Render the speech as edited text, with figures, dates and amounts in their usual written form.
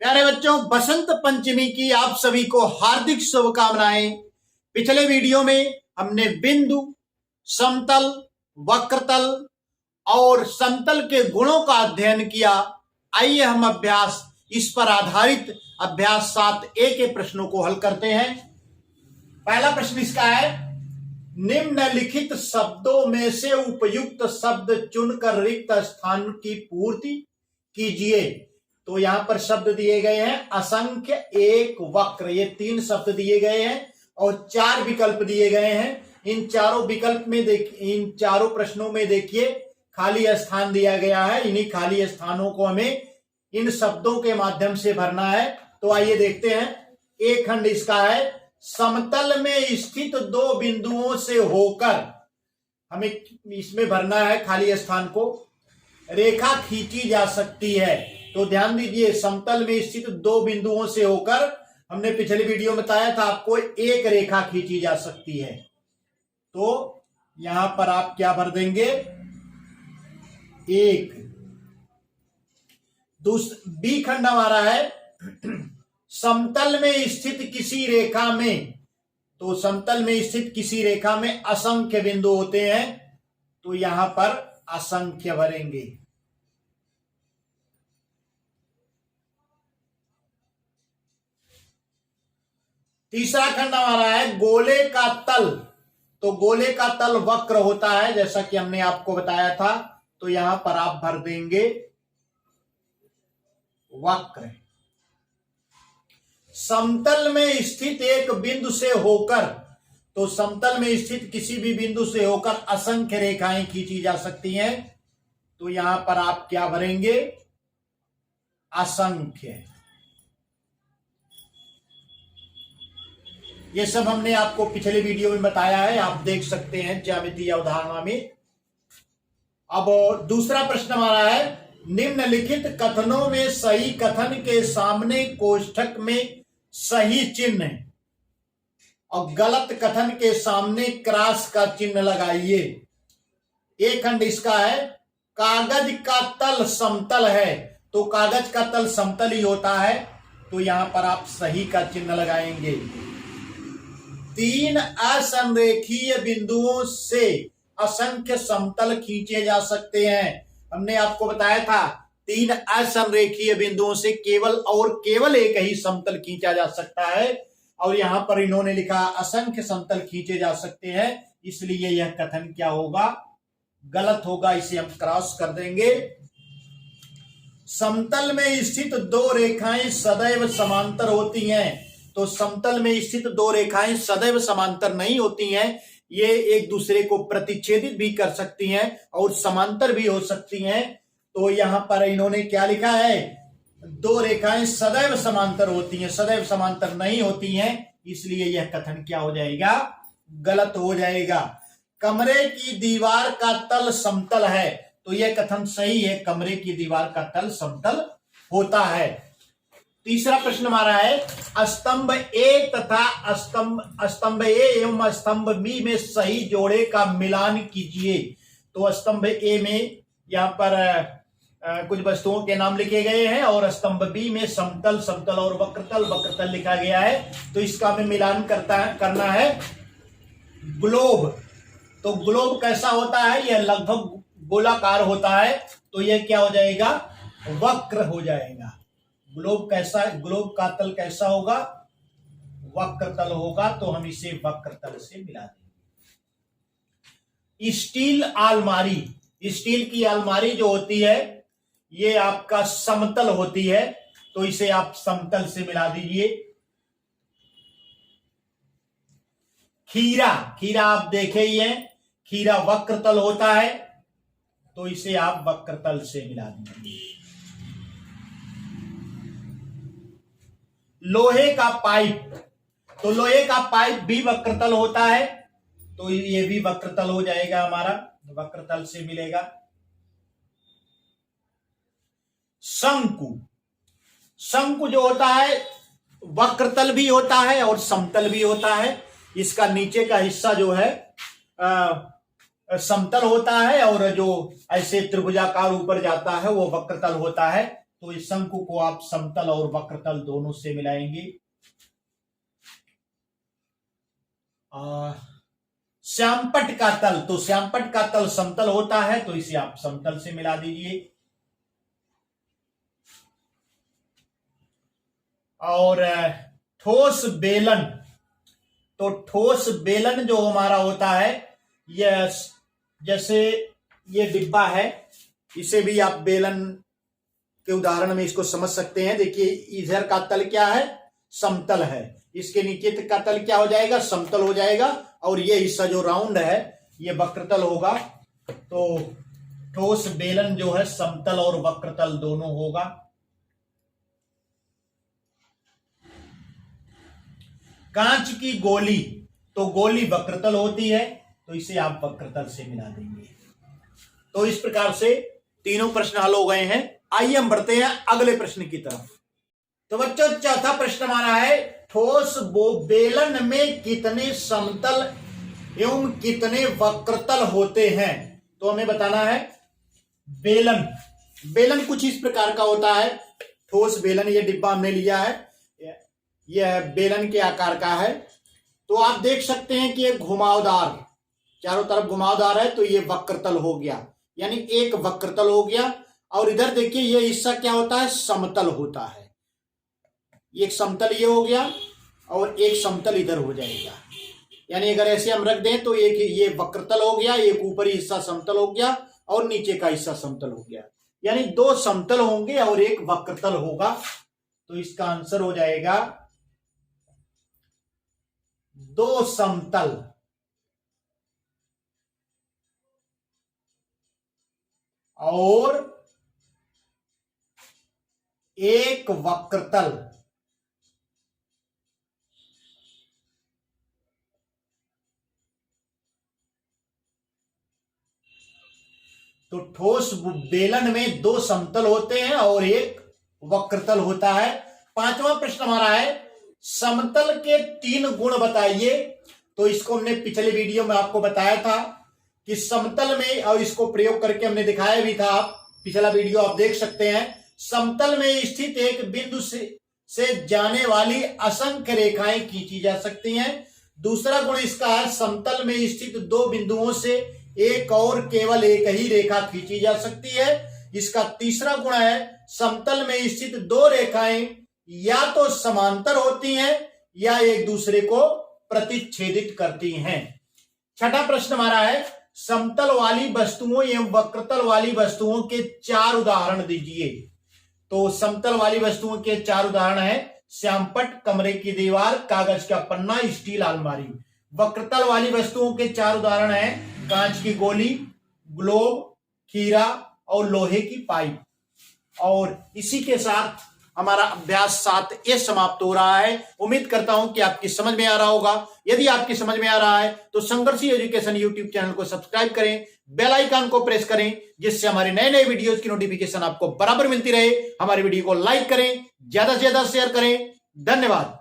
प्यारे बच्चों, बसंत पंचमी की आप सभी को हार्दिक शुभकामनाएं। पिछले वीडियो में हमने बिंदु, समतल, वक्रतल और समतल के गुणों का अध्ययन किया। आइए हम इस पर आधारित अभ्यास 7A के प्रश्नों को हल करते हैं। पहला प्रश्न इसका है, निम्नलिखित शब्दों में से उपयुक्त शब्द चुनकर रिक्त स्थान की पूर्ति कीजिए। तो यहां पर शब्द दिए गए हैं असंख्य, एक, वक्र। ये 3 शब्द दिए गए हैं और 4 विकल्प दिए गए हैं। इन चारों विकल्प में इन चारों प्रश्नों में देखिए खाली स्थान दिया गया है। इन्हीं खाली स्थानों को हमें इन शब्दों के माध्यम से भरना है। तो आइए देखते हैं। एक खंड इसका है, समतल में स्थित 2 बिंदुओं से होकर हमें इसमें भरना है खाली स्थान को। रेखा खींची जा सकती है। तो ध्यान दीजिए, समतल में स्थित 2 बिंदुओं से होकर हमने पिछले वीडियो में बताया था आपको एक रेखा खींची जा सकती है। तो यहां पर आप क्या भर देंगे, 1। बी खंड हमारा है, समतल में स्थित किसी रेखा में। तो समतल में स्थित किसी रेखा में असंख्य बिंदु होते हैं। तो यहां पर असंख्य भरेंगे। तीसरा खंड हमारा है, गोले का तल। तो गोले का तल वक्र होता है, जैसा कि हमने आपको बताया था। तो यहां पर आप भर देंगे वक्र। समतल में स्थित एक बिंदु से होकर, तो समतल में स्थित किसी भी बिंदु से होकर असंख्य रेखाएं खींची जा सकती हैं। तो यहां पर आप क्या भरेंगे, असंख्य। ये सब हमने आपको पिछले वीडियो में बताया है, आप देख सकते हैं ज्यामितीय अवधारणा में। अब दूसरा प्रश्न हमारा है, निम्नलिखित कथनों में सही कथन के सामने कोष्ठक में सही चिन्ह और गलत कथन के सामने क्रॉस का चिन्ह लगाइए। एक खंड इसका है, कागज का तल समतल है। तो कागज का तल समतल ही होता है। तो यहां पर आप सही का चिन्ह लगाएंगे। 3 असंरेखीय बिंदुओं से असंख्य समतल खींचे जा सकते हैं। हमने आपको बताया था 3 असंरेखीय बिंदुओं से केवल एक ही समतल खींचा जा सकता है। और यहां पर इन्होंने लिखा असंख्य समतल खींचे जा सकते हैं, इसलिए यह कथन क्या होगा, गलत होगा। इसे हम क्रॉस कर देंगे। समतल में स्थित 2 रेखाएं सदैव समांतर होती हैं। तो समतल में स्थित 2 रेखाएं सदैव समांतर नहीं होती हैं। ये एक दूसरे को प्रतिच्छेदित भी कर सकती हैं और समांतर भी हो सकती हैं। तो यहां पर इन्होंने क्या लिखा है, 2 रेखाएं सदैव समांतर होती हैं, सदैव समांतर नहीं होती हैं, इसलिए यह कथन क्या हो जाएगा, गलत हो जाएगा। कमरे की दीवार का तल समतल है। तो यह कथन सही है, कमरे की दीवार का तल समतल होता है। तीसरा प्रश्न हमारा है, स्तंभ ए तथा स्तंभ ए एवं स्तंभ बी में सही जोड़े का मिलान कीजिए। तो स्तंभ ए में यहां पर कुछ वस्तुओं के नाम लिखे गए हैं और स्तंभ बी में समतल, समतल और वक्रतल लिखा गया है। तो इसका हमें मिलान करना है। ग्लोब, तो ग्लोब कैसा होता है, यह लगभग गोलाकार होता है। तो यह क्या हो जाएगा, वक्र हो जाएगा। ग्लोब का तल कैसा होगा, वक्रतल होगा। तो हम इसे वक्रतल से मिला देंगे। स्टील अलमारी, स्टील की अलमारी जो होती है ये आपका समतल होती है। तो इसे आप समतल से मिला दीजिए। खीरा आप देखे ही हैं, खीरा वक्रतल होता है। तो इसे आप वक्रतल से मिला दीजिए। लोहे का पाइप, तो लोहे का पाइप भी वक्रतल होता है। तो ये भी वक्रतल हो जाएगा, हमारा वक्रतल से मिलेगा। शंकु जो होता है वक्रतल भी होता है और समतल भी होता है। इसका नीचे का हिस्सा जो है समतल होता है और जो ऐसे त्रिभुजाकार ऊपर जाता है वो वक्रतल होता है। तो इस शंकु को आप समतल और वक्रतल दोनों से मिलाएंगे। श्यामपट्ट का तल, तो श्यामपट्ट का तल समतल होता है, तो इसे आप समतल से मिला दीजिए। और ठोस बेलन, तो ठोस बेलन जो हमारा होता है, यह जैसे ये डिब्बा है, इसे भी आप बेलन के उदाहरण में इसको समझ सकते हैं। देखिए इधर का तल क्या है, समतल है, इसके नीचे का तल क्या हो जाएगा, समतल हो जाएगा, और ये हिस्सा जो राउंड है ये वक्रतल होगा। तो ठोस बेलन जो है समतल और वक्रतल दोनों होगा। कांच की गोली, तो गोली वक्रतल होती है, तो इसे आप वक्रतल से मिला देंगे। तो इस प्रकार से तीनों प्रश्न हल हो गए हैं। आइए हम बढ़ते हैं अगले प्रश्न की तरफ। तो बच्चों चौथा प्रश्न हमारा है, ठोस बेलन में कितने समतल एवं कितने वक्रतल होते हैं। तो हमें बताना है बेलन। बेलन कुछ इस प्रकार का होता है, ठोस बेलन, ये डिब्बा हमने लिया है, यह बेलन के आकार का है। तो आप देख सकते हैं कि ये घुमावदार, चारों तरफ घुमावदार है, तो ये वक्रतल हो गया, यानी एक वक्रतल हो गया। और इधर देखिए ये हिस्सा क्या होता है, समतल होता है। एक समतल ये हो गया और एक समतल इधर हो जाएगा, यानी अगर ऐसे हम रख दें तो एक ये वक्रतल हो गया, एक ऊपरी हिस्सा समतल हो गया और नीचे का हिस्सा समतल हो गया, यानी दो समतल होंगे और एक वक्रतल होगा। तो इसका आंसर हो जाएगा दो समतल और एक वक्रतल। तो ठोस बेलन में दो समतल होते हैं और एक वक्रतल होता है। पांचवा प्रश्न हमारा है, समतल के 3 गुण बताइए। तो इसको हमने पिछले वीडियो में आपको बताया था कि समतल में, और इसको प्रयोग करके हमने दिखाया भी था, आप पिछला वीडियो आप देख सकते हैं। समतल में स्थित एक बिंदु से जाने वाली असंख्य रेखाएं खींची जा सकती हैं। दूसरा गुण इसका है, समतल में स्थित 2 बिंदुओं से एक और केवल एक ही रेखा खींची जा सकती है। इसका तीसरा गुण है, समतल में स्थित 2 रेखाएं या तो समांतर होती हैं या एक दूसरे को प्रतिच्छेदित करती हैं। छठा प्रश्न हमारा है, समतल वाली वस्तुओं एवं वक्रतल वाली वस्तुओं के 4 उदाहरण दीजिए। तो समतल वाली वस्तुओं के 4 उदाहरण है, श्यामपट्ट, कमरे की दीवार, कागज का पन्ना, स्टील अलमारी। वक्रतल वाली वस्तुओं के 4 उदाहरण है, कांच की गोली, ग्लोब, खीरा और लोहे की पाइप। और इसी के साथ हमारा अभ्यास 7A समाप्त हो रहा है। उम्मीद करता हूं कि आपकी समझ में आ रहा होगा। यदि आपकी समझ में आ रहा है तो संघर्षी एजुकेशन यूट्यूब चैनल को सब्सक्राइब करें, बेल आइकन को प्रेस करें, जिससे हमारे नए नए वीडियोज की नोटिफिकेशन आपको बराबर मिलती रहे। हमारी वीडियो को लाइक करें, ज्यादा से ज्यादा शेयर करें। धन्यवाद।